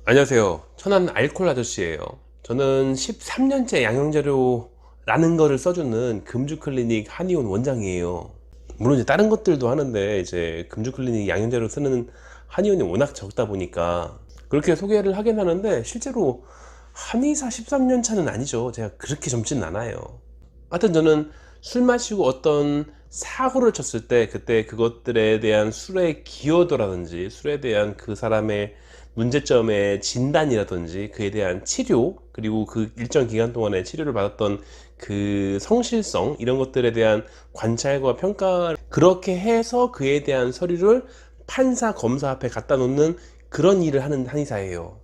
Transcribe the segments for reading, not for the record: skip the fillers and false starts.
안녕하세요. 천안 알콜 아저씨예요. 저는 13년째 양형자료라는 거를 써주는 금주클리닉 한의원 원장이에요. 물론 이제 다른 것들도 하는데 이제 금주클리닉 양형자료 쓰는 한의원이 워낙 적다 보니까 그렇게 소개를 하긴 하는데, 실제로 한의사 13년 차는 아니죠. 제가 그렇게 젊지는 않아요. 하여튼 저는 술 마시고 어떤 사고를 쳤을 때 그때 그것들에 대한 술의 기여도라든지 술에 대한 그 사람의 문제점의 진단이라든지 그에 대한 치료, 그리고 그 일정 기간 동안에 치료를 받았던 그 성실성, 이런 것들에 대한 관찰과 평가, 그렇게 해서 그에 대한 서류를 판사 검사 앞에 갖다 놓는 그런 일을 하는 한의사예요.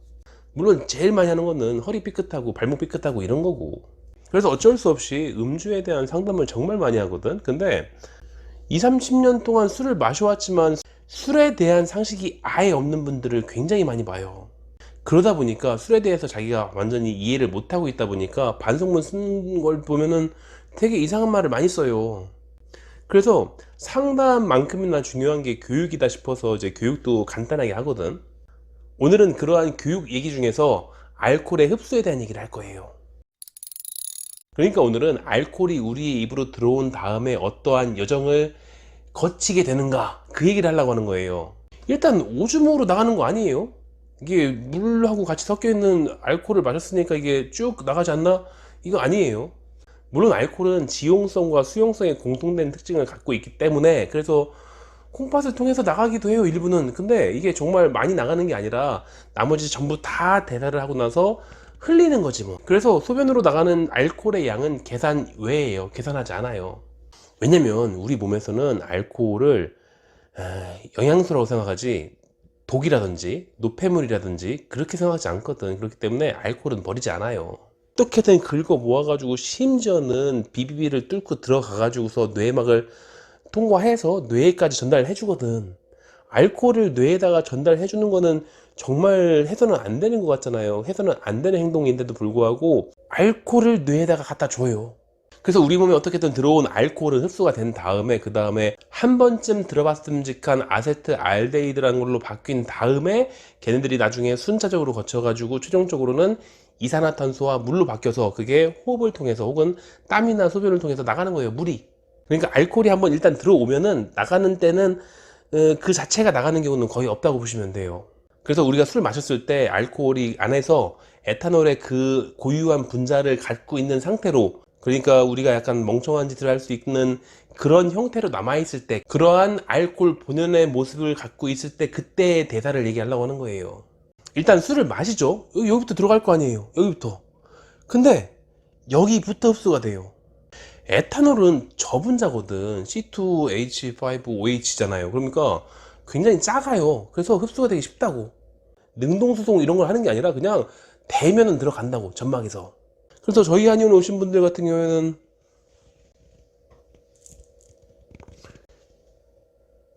물론 제일 많이 하는 거는 허리 삐끗하고 발목 삐끗하고 이런 거고, 그래서 어쩔 수 없이 음주에 대한 상담을 정말 많이 하거든. 근데 20, 30년 동안 술을 마셔왔지만 술에 대한 상식이 아예 없는 분들을 굉장히 많이 봐요. 그러다 보니까 술에 대해서 자기가 완전히 이해를 못하고 있다 보니까 반성문 쓰는 걸 보면은 되게 이상한 말을 많이 써요. 그래서 상담만큼이나 중요한 게 교육이다 싶어서 이제 교육도 간단하게 하거든. 오늘은 그러한 교육 얘기 중에서 알코올의 흡수에 대한 얘기를 할 거예요. 그러니까 오늘은 알코올이 우리의 입으로 들어온 다음에 어떠한 여정을 거치게 되는가, 그 얘기를 하려고 하는 거예요. 일단 오줌으로 나가는 거 아니에요. 이게 물하고 같이 섞여 있는 알코올을 마셨으니까 이게 쭉 나가지 않나? 이거 아니에요. 물론 알코올은 지용성과 수용성의 공통된 특징을 갖고 있기 때문에 그래서 콩팥을 통해서 나가기도 해요, 일부는. 근데 이게 정말 많이 나가는 게 아니라 나머지 전부 다 대사를 하고 나서 흘리는 거지 뭐. 그래서 소변으로 나가는 알코올의 양은 계산 외예요. 계산하지 않아요. 왜냐면 우리 몸에서는 알코올을 영양소라고 생각하지 독이라든지 노폐물이라든지 그렇게 생각하지 않거든. 그렇기 때문에 알코올은 버리지 않아요. 어떻게든 긁어 모아가지고 심지어는 비비비를 뚫고 들어가가지고서 뇌막을 통과해서 뇌에까지 전달해 주거든. 알코올을 뇌에다가 전달해 주는 거는 정말 해서는 안 되는 것 같잖아요. 해서는 안 되는 행동인데도 불구하고 알코올을 뇌에다가 갖다 줘요. 그래서 우리 몸에 어떻게든 들어온 알코올은 흡수가 된 다음에 그 다음에 한 번쯤 들어봤음직한 아세트알데히드라는 걸로 바뀐 다음에 걔네들이 나중에 순차적으로 거쳐가지고 최종적으로는 이산화탄소와 물로 바뀌어서 그게 호흡을 통해서 혹은 땀이나 소변을 통해서 나가는 거예요, 물이. 그러니까 알코올이 한번 일단 들어오면은 나가는 때는 그 자체가 나가는 경우는 거의 없다고 보시면 돼요. 그래서 우리가 술 마셨을 때 알코올이 안에서 에탄올의 그 고유한 분자를 갖고 있는 상태로, 그러니까 우리가 약간 멍청한 짓을 할 수 있는 그런 형태로 남아있을 때, 그러한 알코올 본연의 모습을 갖고 있을 때 그때의 대사를 얘기하려고 하는 거예요. 일단 술을 마시죠. 여기부터 들어갈 거 아니에요, 여기부터. 근데 여기부터 흡수가 돼요. 에탄올은 저분자거든. C2H5OH잖아요. 그러니까 굉장히 작아요. 그래서 흡수가 되기 쉽다고. 능동수송 이런 걸 하는 게 아니라 그냥 대면은 들어간다고, 점막에서. 그래서 저희 한의원 오신 분들 같은 경우에는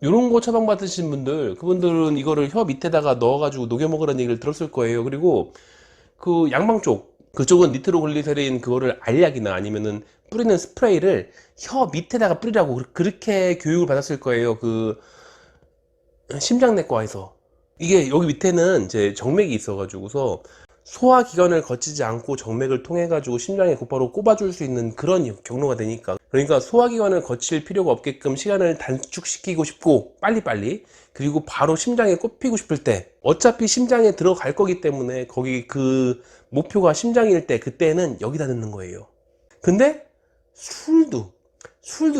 이런 거 처방 받으신 분들, 그분들은 이거를 혀 밑에다가 넣어가지고 녹여 먹으라는 얘기를 들었을 거예요. 그리고 그 양방 쪽, 그쪽은 니트로글리세린 그거를 알약이나 아니면은 뿌리는 스프레이를 혀 밑에다가 뿌리라고 그렇게 교육을 받았을 거예요. 그 심장내과에서. 이게 여기 밑에는 이제 정맥이 있어가지고서 소화기관을 거치지 않고 정맥을 통해 가지고 심장에 곧바로 꼽아줄 수 있는 그런 경로가 되니까, 그러니까 소화기관을 거칠 필요가 없게끔 시간을 단축시키고 싶고 빨리빨리, 그리고 바로 심장에 꼽히고 싶을 때 어차피 심장에 들어갈 거기 때문에 거기 그 목표가 심장일 때 그때는 여기다 넣는 거예요. 근데 술도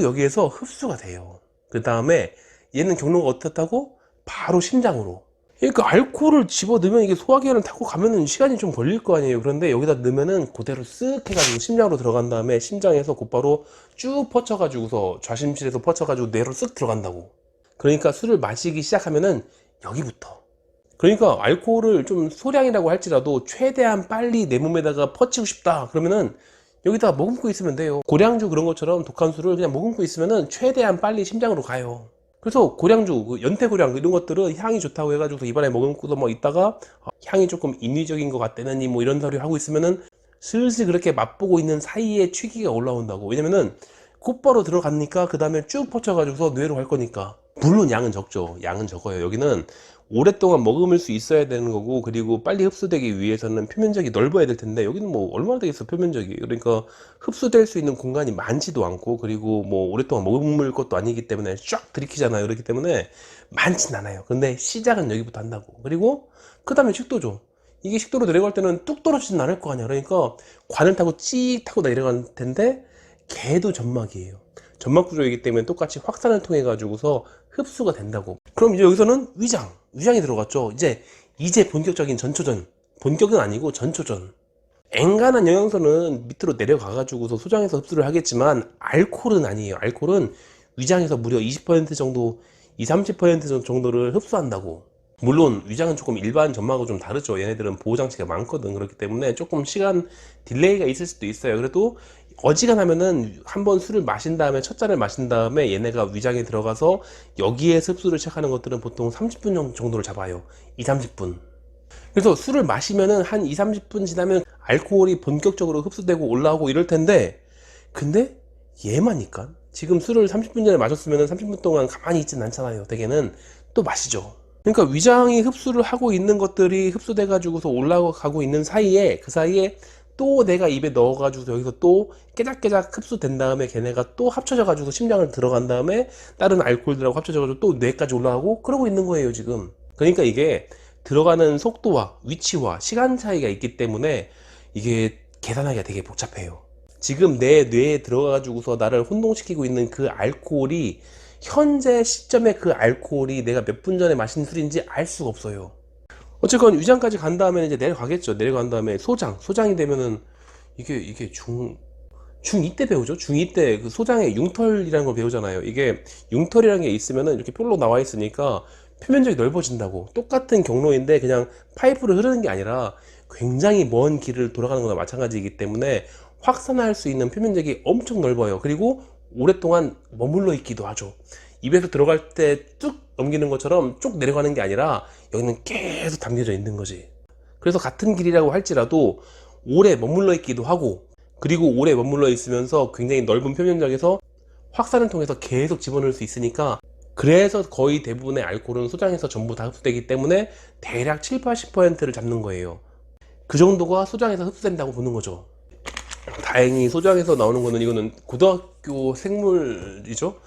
여기에서 흡수가 돼요. 그 다음에 얘는 경로가 어떻다고? 바로 심장으로. 그러니까 알코올을 집어 넣으면 이게 소화기관을 타고 가면은 시간이 좀 걸릴 거 아니에요. 그런데 여기다 넣으면은 그대로 쓱 해가지고 심장으로 들어간 다음에 심장에서 곧바로 쭉 퍼쳐가지고서 좌심실에서 퍼쳐가지고 뇌로 쓱 들어간다고. 그러니까 술을 마시기 시작하면은 여기부터. 그러니까 알코올을 좀 소량이라고 할지라도 최대한 빨리 내 몸에다가 퍼치고 싶다 그러면은 여기다 머금고 있으면 돼요. 고량주 그런 것처럼 독한 술을 그냥 머금고 있으면은 최대한 빨리 심장으로 가요. 그래서 고량주, 연태고량 이런 것들은 향이 좋다고 해가지고 입안에 머금고도 뭐 있다가 향이 조금 인위적인 것 같다느니 뭐 이런 소리 하고 있으면은 슬슬 그렇게 맛보고 있는 사이에 취기가 올라온다고. 왜냐면은 곧바로 들어가니까 그 다음에 쭉 퍼쳐가지고서 뇌로 갈 거니까. 물론 양은 적죠. 양은 적어요. 여기는 오랫동안 머금을 수 있어야 되는 거고, 그리고 빨리 흡수되기 위해서는 표면적이 넓어야 될 텐데, 여기는 뭐 얼마나 되겠어, 표면적이. 그러니까 흡수될 수 있는 공간이 많지도 않고, 그리고 뭐 오랫동안 머금을 것도 아니기 때문에 쫙 들이키잖아요. 그렇기 때문에 많진 않아요. 근데 시작은 여기부터 한다고. 그리고 그 다음에 식도죠. 이게 식도로 내려갈 때는 뚝 떨어지진 않을 거 아니야. 그러니까 관을 타고 찌 타고 내려갈 텐데, 걔도 점막이에요. 점막 구조이기 때문에 똑같이 확산을 통해 가지고서 흡수가 된다고. 그럼 이제 여기서는 위장이 들어갔죠. 이제 본격적인 전초전. 본격은 아니고 전초전. 엔간한 영양소는 밑으로 내려가 가지고서 소장에서 흡수를 하겠지만, 알코올은 아니에요. 알코올은 위장에서 무려 20% 정도, 20-30% 정도를 흡수한다고. 물론 위장은 조금 일반 점막하고 좀 다르죠. 얘네들은 보호장치가 많거든. 그렇기 때문에 조금 시간 딜레이가 있을 수도 있어요. 그래도 어지간하면은 한번 술을 마신 다음에, 첫 잔을 마신 다음에 얘네가 위장에 들어가서 여기에 흡수를 시작하는 것들은 보통 30분 정도를 잡아요. 2-30분. 그래서 술을 마시면은 한 2-30분 지나면 알코올이 본격적으로 흡수되고 올라오고 이럴 텐데, 근데 얘마니까 지금 술을 30분 전에 마셨으면 30분 동안 가만히 있진 않잖아요. 대개는 또 마시죠. 그러니까 위장이 흡수를 하고 있는 것들이 흡수돼 가지고서 올라가고 있는 사이에, 그 사이에 또 내가 입에 넣어 가지고 여기서 또 깨작깨작 흡수된 다음에 걔네가 또 합쳐져 가지고 심장을 들어간 다음에 다른 알코올들하고 합쳐져 가지고 또 뇌까지 올라가고 그러고 있는 거예요 지금. 그러니까 이게 들어가는 속도와 위치와 시간 차이가 있기 때문에 이게 계산하기가 되게 복잡해요. 지금 내 뇌에 들어가 가지고서 나를 혼동시키고 있는 그 알코올이, 현재 시점에 그 알코올이 내가 몇 분 전에 마신 술인지 알 수가 없어요. 어쨌건 위장까지 간 다음에 이제 내려가겠죠. 내려간 다음에 소장이 되면은 이게 중2 때 배우죠. 중2 때 그 소장에 융털이라는 걸 배우잖아요. 이게 융털이라는 게 있으면은 이렇게 뾰로 나와 있으니까 표면적이 넓어진다고. 똑같은 경로인데 그냥 파이프로 흐르는 게 아니라 굉장히 먼 길을 돌아가는 거나 마찬가지이기 때문에 확산할 수 있는 표면적이 엄청 넓어요. 그리고 오랫동안 머물러 있기도 하죠. 입에서 들어갈 때 쭉 넘기는 것처럼 쭉 내려가는 게 아니라 여기는 계속 담겨져 있는 거지. 그래서 같은 길이라고 할지라도 오래 머물러 있기도 하고, 그리고 오래 머물러 있으면서 굉장히 넓은 표면적에서 확산을 통해서 계속 집어넣을 수 있으니까, 그래서 거의 대부분의 알코올은 소장에서 전부 다 흡수되기 때문에 대략 7-80%를 잡는 거예요. 그 정도가 소장에서 흡수된다고 보는 거죠. 다행히 소장에서 나오는 거는, 이거는 고등학교 생물이죠.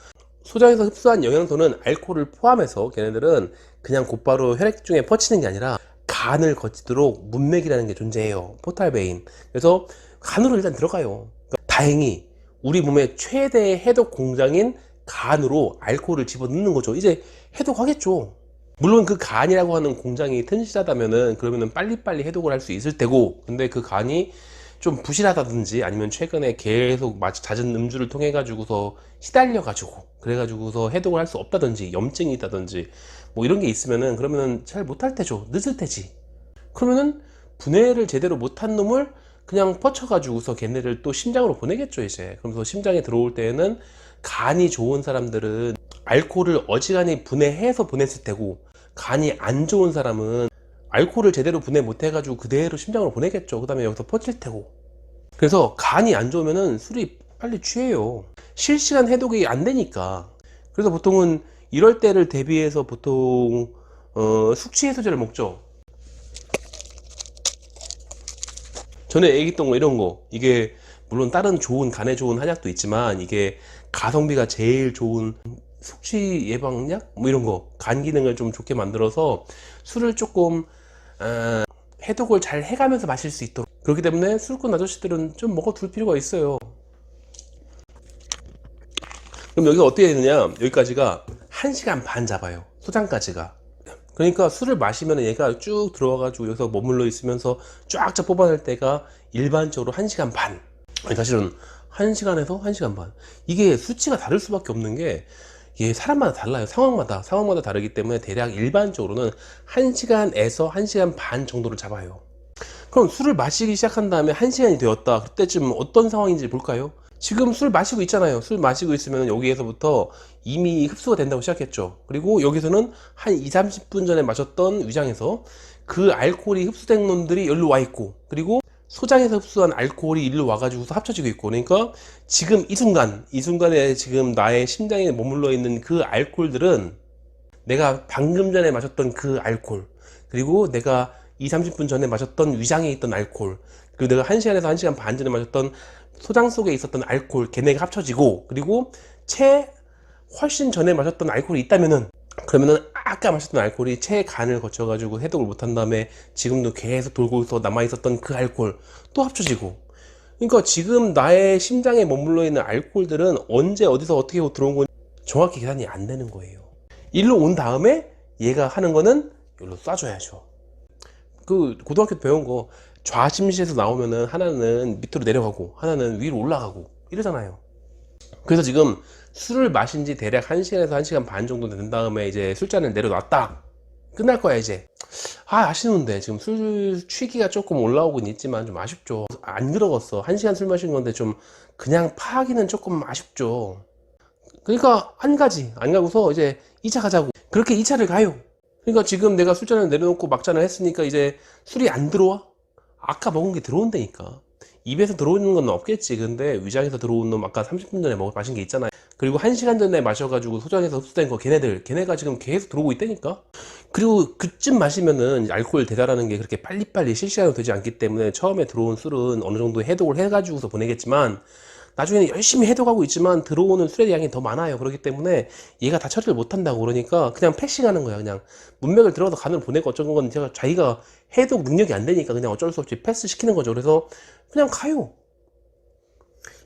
소장에서 흡수한 영양소는 알코올을 포함해서 걔네들은 그냥 곧바로 혈액 중에 퍼치는 게 아니라 간을 거치도록 문맥이라는 게 존재해요. 포탈베인. 그래서 간으로 일단 들어가요. 그러니까 다행히 우리 몸의 최대 해독 공장인 간으로 알코올을 집어넣는 거죠. 이제 해독하겠죠. 물론 그 간이라고 하는 공장이 튼실하다면은, 그러면은 빨리빨리 해독을 할 수 있을 테고, 근데 그 간이 좀 부실하다든지, 아니면 최근에 계속 잦은 음주를 통해 가지고서 시달려 가지고 그래가지고서 해독을 할 수 없다든지, 염증이 있다든지 뭐 이런 게 있으면은, 그러면은 잘 못할 테죠. 늦을 테지. 그러면은 분해를 제대로 못한 놈을 그냥 퍼쳐 가지고서 걔네를 또 심장으로 보내겠죠. 이제 그러면서 심장에 들어올 때에는 간이 좋은 사람들은 알코올을 어지간히 분해해서 보냈을 테고, 간이 안 좋은 사람은 알코올을 제대로 분해 못 해가지고 그대로 심장으로 보내겠죠. 그 다음에 여기서 퍼질 테고. 그래서 간이 안 좋으면은 술이 빨리 취해요. 실시간 해독이 안 되니까. 그래서 보통은 이럴 때를 대비해서 보통 숙취 해소제를 먹죠. 전에 얘기했던 거, 이런 거, 이게 물론 다른 좋은, 간에 좋은 한약도 있지만, 이게 가성비가 제일 좋은 숙취 예방약 뭐 이런 거, 간 기능을 좀 좋게 만들어서 술을 조금 해독을 잘 해가면서 마실 수 있도록. 그렇기 때문에 술꾼 아저씨들은 좀 먹어둘 필요가 있어요. 그럼 여기가 어떻게 되느냐, 여기까지가 1시간 반 잡아요. 소장까지가. 그러니까 술을 마시면 얘가 쭉 들어와가지고 여기서 머물러 있으면서 쫙쫙 뽑아낼 때가 일반적으로 1시간 반. 아니, 사실은 1시간에서 1시간 반. 이게 수치가 다를 수밖에 없는 게, 이게 사람마다 달라요. 상황마다 다르기 때문에 대략 일반적으로는 1시간에서 1시간 반 정도를 잡아요. 그럼 술을 마시기 시작한 다음에 1시간이 되었다. 그때쯤 어떤 상황인지 볼까요? 지금 술 마시고 있잖아요. 술 마시고 있으면 여기에서부터 이미 흡수가 된다고 시작했죠. 그리고 여기서는 한 2-30분 전에 마셨던 위장에서 그 알코올이 흡수된 놈들이 여기로 와 있고, 그리고 소장에서 흡수한 알코올이 일로 와가지고서 합쳐지고 있고, 그러니까 지금 이 순간에 지금 나의 심장에 머물러 있는 그 알코올들은 내가 방금 전에 마셨던 그 알코올, 그리고 내가 2, 30분 전에 마셨던 위장에 있던 알코올, 그리고 내가 1시간에서 1시간 반 전에 마셨던 소장 속에 있었던 알코올, 걔네가 합쳐지고, 그리고 훨씬 전에 마셨던 알코올이 있다면은, 그러면은 아까 마셨던 알코올이 체의 간을 거쳐가지고 해독을 못한 다음에 지금도 계속 돌고 있어 남아있었던 그 알코올 또 합쳐지고. 그러니까 지금 나의 심장에 머물러 있는 알코올들은 언제 어디서 어떻게 들어온 건지 정확히 계산이 안 되는 거예요. 일로 온 다음에 얘가 하는 거는 여기로 쏴줘야죠. 그 고등학교 때 배운 거, 좌심실에서 나오면은 하나는 밑으로 내려가고 하나는 위로 올라가고 이러잖아요. 그래서 지금 술을 마신 지 대략 1시간에서 1시간 반 정도 된 다음에 이제 술잔을 내려놨다. 끝날 거야 이제. 아쉬운데 지금 술 취기가 조금 올라오긴 있지만 좀 아쉽죠. 안 그러겠어. 1시간 술 마신 건데 좀 그냥 파기는 조금 아쉽죠. 그러니까 안 가고서 이제 2차 가자고. 그렇게 2차를 가요. 그러니까 지금 내가 술잔을 내려놓고 막잔을 했으니까 이제 술이 안 들어와? 아까 먹은 게 들어온다니까. 입에서 들어오는 건 없겠지. 근데 위장에서 들어온 놈 아까 30분 전에 마신 게 있잖아요. 그리고 1시간 전에 마셔가지고 소장에서 흡수된 거 걔네가 지금 계속 들어오고 있다니까. 그리고 그쯤 마시면은 알코올 대사라는 게 그렇게 빨리빨리 실시간으로 되지 않기 때문에 처음에 들어온 술은 어느 정도 해독을 해가지고서 보내겠지만 나중에는 열심히 해독하고 있지만 들어오는 술의 양이 더 많아요. 그렇기 때문에 얘가 다 처리를 못한다고. 그러니까 그냥 패싱하는 거야. 그냥 문맥을 들어서 간을 보내고 어쩌는 건 제가 자기가 해독 능력이 안 되니까 그냥 어쩔 수 없이 패스 시키는 거죠. 그래서 그냥 가요.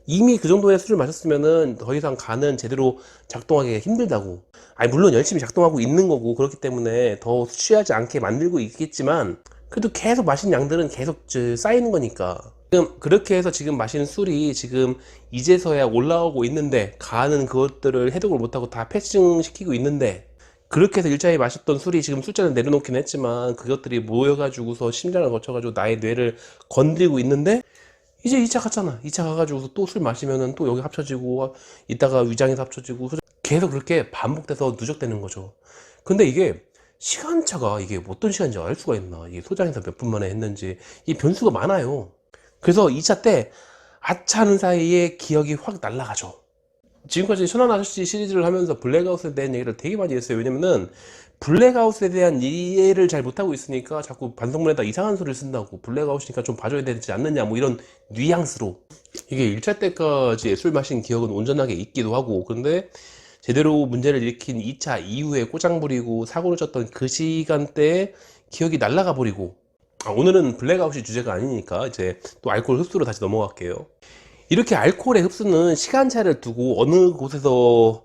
이미 그 정도의 술을 마셨으면은 더 이상 간은 제대로 작동하기 힘들다고. 아니 물론 열심히 작동하고 있는 거고 그렇기 때문에 더 취하지 않게 만들고 있겠지만 그래도 계속 마신 양들은 계속 쌓이는 거니까. 지금 그렇게 해서 지금 마신 술이 지금 이제서야 올라오고 있는데 간은 그것들을 해독을 못하고 다 패싱시키고 있는데, 그렇게 해서 일자리 마셨던 술이 지금 술잔을 내려놓긴 했지만 그것들이 모여가지고서 심장을 거쳐가지고 나의 뇌를 건드리고 있는데, 이제 2차 갔잖아. 2차 가가지고서 또 술 마시면은 또 여기 합쳐지고 이따가 위장에서 합쳐지고 계속 그렇게 반복돼서 누적되는 거죠. 근데 이게 시간차가 이게 어떤 시간인지 알 수가 있나. 이게 소장에서 몇 분 만에 했는지 이 변수가 많아요. 그래서 2차 때 아차 하는 사이에 기억이 확 날아가죠. 지금까지 천안 아저씨 시리즈를 하면서 블랙아웃에 대한 얘기를 되게 많이 했어요. 왜냐면은 블랙아웃에 대한 이해를 잘 못하고 있으니까 자꾸 반성문에다 이상한 소리를 쓴다고. 블랙아웃이니까 좀 봐줘야 되지 않느냐 뭐 이런 뉘앙스로. 이게 1차 때까지 술 마신 기억은 온전하게 있기도 하고, 근데 제대로 문제를 일으킨 2차 이후에 꼬장 부리고 사고를 쳤던 그 시간대에 기억이 날아가 버리고. 오늘은 블랙아웃이 주제가 아니니까 이제 또 알코올 흡수로 다시 넘어갈게요. 이렇게 알코올의 흡수는 시간차를 두고 어느 곳에서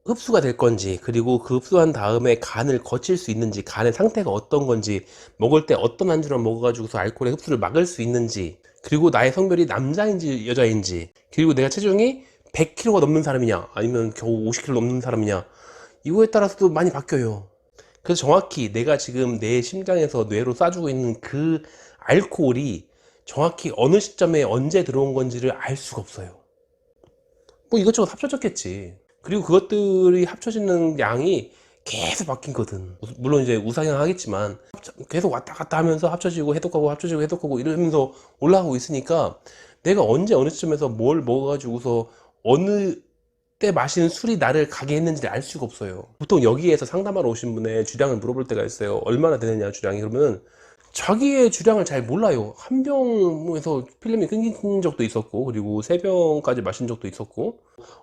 흡수가 될 건지, 그리고 그 흡수한 다음에 간을 거칠 수 있는지, 간의 상태가 어떤 건지, 먹을 때 어떤 안주를 먹어가지고서 알코올의 흡수를 막을 수 있는지, 그리고 나의 성별이 남자인지 여자인지, 그리고 내가 체중이 100kg가 넘는 사람이냐 아니면 겨우 50kg 넘는 사람이냐, 이거에 따라서도 많이 바뀌어요. 그래서 정확히 내가 지금 내 심장에서 뇌로 쏴주고 있는 그 알코올이 정확히 어느 시점에 언제 들어온 건지를 알 수가 없어요. 뭐 이것저것 합쳐졌겠지. 그리고 그것들이 합쳐지는 양이 계속 바뀌거든. 물론 이제 우상향 하겠지만 계속 왔다 갔다 하면서 합쳐지고 해독하고 합쳐지고 해독하고 이러면서 올라가고 있으니까 내가 언제 어느 시점에서 뭘 먹어가지고서 어느 때 마시는 술이 나를 가게 했는지를 알 수가 없어요. 보통 여기에서 상담하러 오신 분의 주량을 물어볼 때가 있어요. 얼마나 되느냐 주량이. 그러면 자기의 주량을 잘 몰라요. 한 병에서 필름이 끊긴 적도 있었고, 그리고 3병까지 마신 적도 있었고,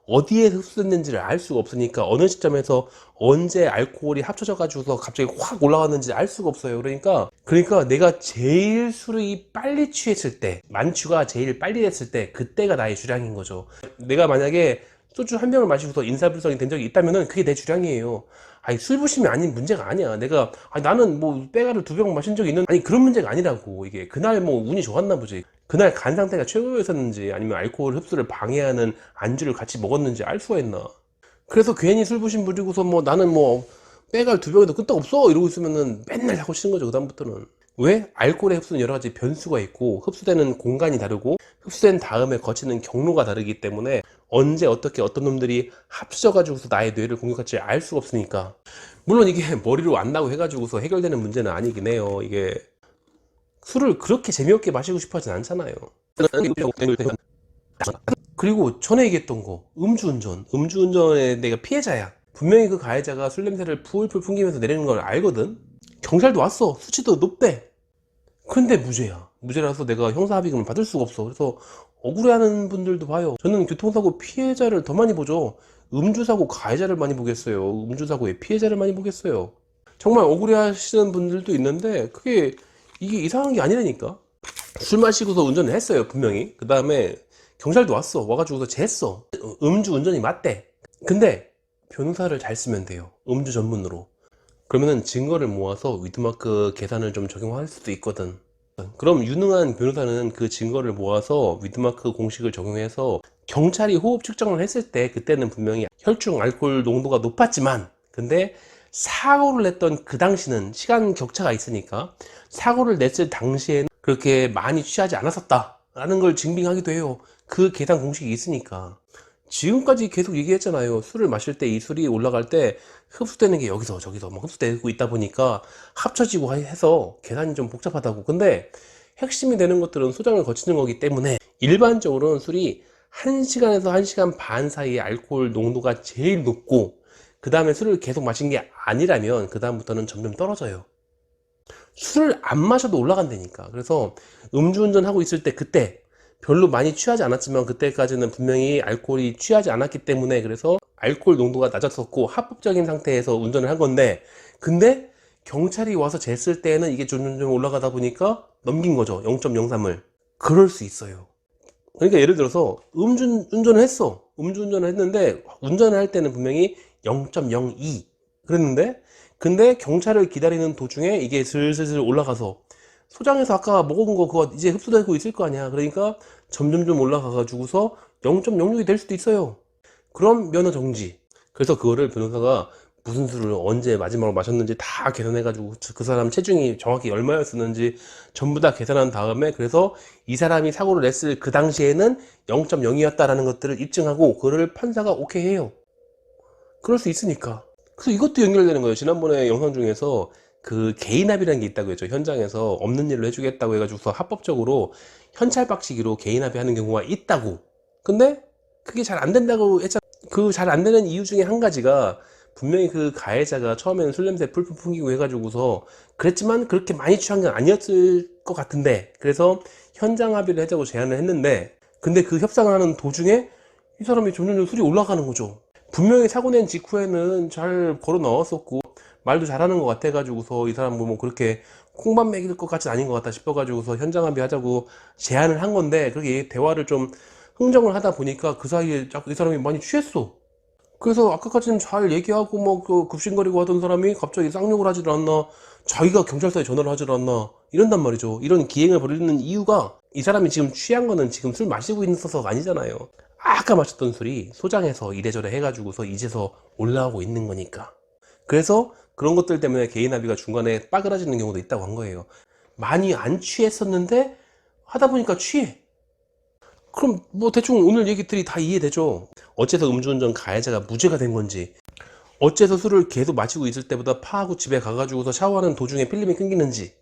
어디에 흡수됐는지를 알 수가 없으니까 어느 시점에서 언제 알코올이 합쳐져 가지고서 갑자기 확 올라왔는지 알 수가 없어요. 그러니까 내가 제일 술이 빨리 취했을 때, 만취가 제일 빨리 됐을 때, 그때가 나의 주량인 거죠. 내가 만약에 소주 한 병을 마시고서 인사불성이 된 적이 있다면은 그게 내 주량이에요. 아니 술 부심이 아닌 문제가 아니야. 나는 뭐 빼가를 2병 마신 적이 있는, 아니 그런 문제가 아니라고. 이게 그날 뭐 운이 좋았나 보지. 그날 간 상태가 최고였었는지 아니면 알코올 흡수를 방해하는 안주를 같이 먹었는지 알 수가 있나. 그래서 괜히 술 부심 부리고서 뭐 나는 뭐 빼갈 2병에도 끄떡없어 이러고 있으면은 맨날 자고 치는 거죠. 그다음부터는. 왜? 알코올의 흡수는 여러 가지 변수가 있고 흡수되는 공간이 다르고 흡수된 다음에 거치는 경로가 다르기 때문에 언제 어떻게 어떤 놈들이 합쳐져 가지고서 나의 뇌를 공격할지 알 수가 없으니까. 물론 이게 머리로 안다고 해가지고서 해결되는 문제는 아니긴 해요. 이게 술을 그렇게 재미없게 마시고 싶어 하진 않잖아요. 그리고 전에 얘기했던 거, 음주운전에 내가 피해자야. 분명히 그 가해자가 술 냄새를 풀풀 풍기면서 내리는 걸 알거든. 경찰도 왔어. 수치도 높대. 근데 무죄라서 내가 형사합의금을 받을 수가 없어. 그래서 억울해하는 분들도 봐요. 저는 교통사고 피해자를 더 많이 보죠. 음주사고 가해자를 많이 보겠어요. 음주사고의 피해자를 많이 보겠어요. 정말 억울해하시는 분들도 있는데 이게 이상한 게 아니라니까. 술 마시고서 운전을 했어요, 분명히. 그 다음에 경찰도 와가지고서 재했어. 음주운전이 맞대. 근데 변호사를 잘 쓰면 돼요. 음주 전문으로. 그러면은 증거를 모아서 위드마크 계산을 좀 적용할 수도 있거든. 그럼 유능한 변호사는 그 증거를 모아서 위드마크 공식을 적용해서 경찰이 호흡 측정을 했을 때 그때는 분명히 혈중 알코올 농도가 높았지만, 근데 사고를 냈던 그 당시는 시간 격차가 있으니까 사고를 냈을 당시에는 그렇게 많이 취하지 않았었다라는 걸 증빙하기도 해요. 그 계산 공식이 있으니까. 지금까지 계속 얘기했잖아요. 술을 마실 때 이 술이 올라갈 때 흡수되는 게 여기서 저기서 막 흡수되고 있다 보니까 합쳐지고 해서 계산이 좀 복잡하다고. 근데 핵심이 되는 것들은 소장을 거치는 거기 때문에 일반적으로는 술이 1시간에서 1시간 반 사이에 알코올 농도가 제일 높고, 그 다음에 술을 계속 마신 게 아니라면 그 다음부터는 점점 떨어져요. 술을 안 마셔도 올라간다니까. 그래서 음주운전 하고 있을 때 그때 별로 많이 취하지 않았지만 그때까지는 분명히 알코올이 취하지 않았기 때문에, 그래서 알코올 농도가 낮았었고 합법적인 상태에서 운전을 한 건데, 근데 경찰이 와서 쟀을 때는 이게 점점 올라가다 보니까 넘긴 거죠. 0.03을. 그럴 수 있어요. 그러니까 예를 들어서 음주운전을 했어. 음주운전을 했는데 운전을 할 때는 분명히 0.02 그랬는데, 근데 경찰을 기다리는 도중에 이게 슬슬 올라가서 소장에서 아까 먹은 거 그거 이제 흡수되고 있을 거 아니야. 그러니까 점점점 올라가 가지고서 0.06이 될 수도 있어요. 그럼 면허 정지. 그래서 그거를 변호사가 무슨 술을 언제 마지막으로 마셨는지 다 계산해 가지고 그 사람 체중이 정확히 얼마였었는지 전부 다 계산한 다음에, 그래서 이 사람이 사고를 냈을 그 당시에는 0.0이었다라는 것들을 입증하고 그거를 판사가 오케이 해요. 그럴 수 있으니까. 그래서 이것도 연결되는 거예요. 지난번에 영상 중에서 그 개인합의라는 게 있다고 했죠. 현장에서 없는 일로 해주겠다고 해가지고서 합법적으로 현찰박치기로 개인합의하는 경우가 있다고. 근데 그게 잘 안 된다고 했잖아. 그 잘 안 되는 이유 중에 한 가지가 분명히 그 가해자가 처음에는 술 냄새 풀풀 풍기고 해가지고서 그랬지만 그렇게 많이 취한 건 아니었을 것 같은데, 그래서 현장 합의를 하자고 제안을 했는데, 근데 그 협상을 하는 도중에 이 사람이 점점 술이 올라가는 거죠. 분명히 사고 낸 직후에는 잘 걸어 나왔었고 말도 잘하는 것 같아가지고서 이 사람 뭐 그렇게 콩밥 먹일 것 같진 아닌 것 같다 싶어가지고서 현장 합의하자고 제안을 한 건데, 그렇게 대화를 좀 흥정을 하다 보니까 그 사이에 자꾸 이 사람이 많이 취했어. 그래서 아까까지는 잘 얘기하고 뭐 그 급신거리고 하던 사람이 갑자기 쌍욕을 하질 않나, 자기가 경찰서에 전화를 하질 않나 이런단 말이죠. 이런 기행을 벌이는 이유가 이 사람이 지금 취한 거는 지금 술 마시고 있어서가 아니잖아요. 아까 마셨던 술이 소장에서 이래저래 해가지고서 이제서 올라오고 있는 거니까. 그래서 그런 것들 때문에 개인 합의가 중간에 빠그라지는 경우도 있다고 한 거예요. 많이 안 취했었는데 하다 보니까 취해. 그럼 뭐 대충 오늘 얘기들이 다 이해되죠. 어째서 음주운전 가해자가 무죄가 된 건지, 어째서 술을 계속 마시고 있을 때보다 파하고 집에 가가지고서 샤워하는 도중에 필름이 끊기는지.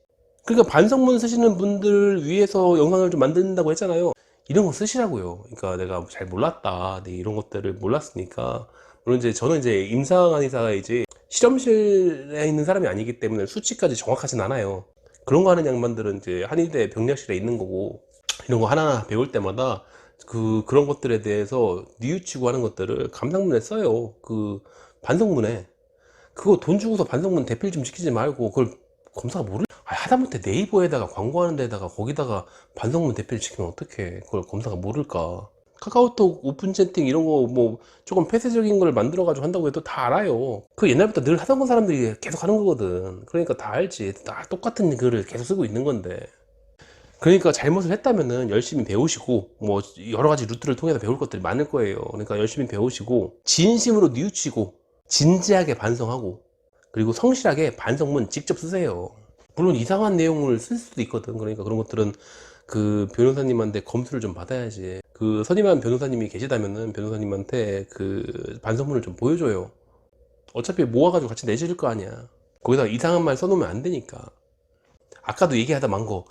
그러니까 반성문 쓰시는 분들 위해서 영상을 좀 만든다고 했잖아요. 이런 거 쓰시라고요. 그러니까 내가 잘 몰랐다. 네, 이런 것들을 몰랐으니까. 물론 이제 저는 이제 임상한의사가 이제 실험실에 있는 사람이 아니기 때문에 수치까지 정확하진 않아요. 그런 거 하는 양반들은 이제 한의대 병력실에 있는 거고, 이런 거 하나하나 배울 때마다 그런 것들에 대해서 뉘우치고 하는 것들을 감상문에 써요. 그 반성문에. 그거 돈 주고서 반성문 대필 좀 시키지 말고 그걸 검사가 모를. 하다못해 네이버에다가 광고하는 데다가 거기다가 반성문 대필 시키면 어떡해. 그걸 검사가 모를까. 카카오톡 오픈 채팅 이런 거 뭐 조금 폐쇄적인 걸 만들어 가지고 한다고 해도 다 알아요. 그 옛날부터 늘 하던 사람들이 계속 하는 거거든. 그러니까 다 알지. 다 똑같은 글을 계속 쓰고 있는 건데. 그러니까 잘못을 했다면은 열심히 배우시고, 뭐 여러 가지 루트를 통해서 배울 것들이 많을 거예요. 그러니까 열심히 배우시고 진심으로 뉘우치고 진지하게 반성하고, 그리고 성실하게 반성문 직접 쓰세요. 물론 이상한 내용을 쓸 수도 있거든. 그러니까 그런 것들은 그 변호사님한테 검수를 좀 받아야지. 그 선임한 변호사님이 계시다면은 변호사님한테 그 반성문을 좀 보여줘요. 어차피 모아가지고 같이 내실 거 아니야. 거기다 이상한 말 써놓으면 안 되니까. 아까도 얘기하다 만 거,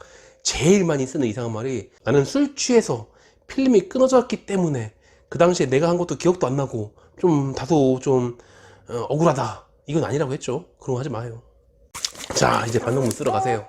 제일 많이 쓰는 이상한 말이, 나는 술 취해서 필름이 끊어졌기 때문에 그 당시에 내가 한 것도 기억도 안 나고 좀 다소 좀 억울하다, 이건 아니라고 했죠. 그런 거 하지 마요. 자, 이제 반성문 쓰러 가세요.